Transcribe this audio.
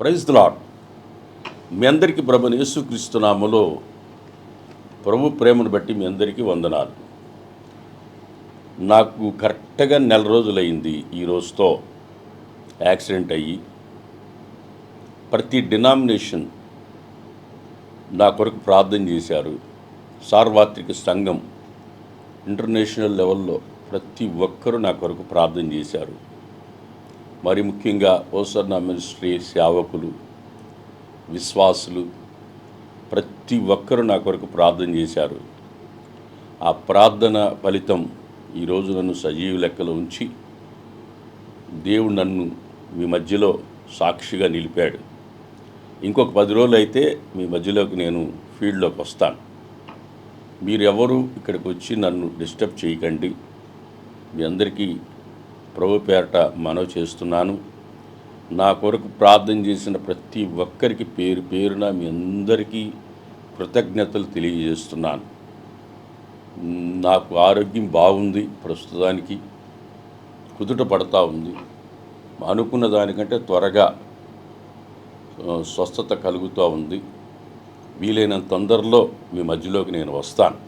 Praise the lord. మీ అందరికీ ప్రభువైన యేసుక్రీస్తు నామములో ప్రభు ప్రేమను బట్టి మీ అందరికీ వందనాలు. నాకు కరెక్ట్గా నెల రోజులైంది ఈ రోజుతో యాక్సిడెంట్ అయ్యి. ప్రతి డినామినేషన్ నా కొరకు ప్రార్థన చేశారు. సార్వత్రిక సంఘం ఇంటర్నేషనల్ లెవెల్లో ప్రతి ఒక్కరూ నా కొరకు ప్రార్థన చేశారు. మరి ముఖ్యంగా ఓసర్నా మినిస్ట్రీ సేవకులు, విశ్వాసులు ప్రతి ఒక్కరూ నా కొరకు ప్రార్థన చేశారు. ఆ ప్రార్థన ఫలితం ఈరోజు నన్ను సజీవ లెక్కలో ఉంచి దేవుడు నన్ను మీ మధ్యలో సాక్షిగా నిలిపాడు. ఇంకొక 10 రోజులు అయితే మీ మధ్యలోకి నేను ఫీల్డ్లోకి వస్తాను. మీరెవరు ఇక్కడికి వచ్చి నన్ను డిస్టర్బ్ చేయకండి. మీ అందరికీ ప్రభు పేరట మనవి చేస్తున్నాను. నా కొరకు ప్రార్థన చేసిన ప్రతి ఒక్కరికి పేరు పేరున మీ అందరికీ కృతజ్ఞతలు తెలియజేస్తున్నాను. నాకు ఆరోగ్యం బాగుంది, ప్రస్తుతానికి కుదుట పడతా ఉంది. అనుకున్న దానికంటే త్వరగా స్వస్థత కలుగుతూ ఉంది. వీలైనంత తొందరలో మీ మధ్యలోకి నేను వస్తాను.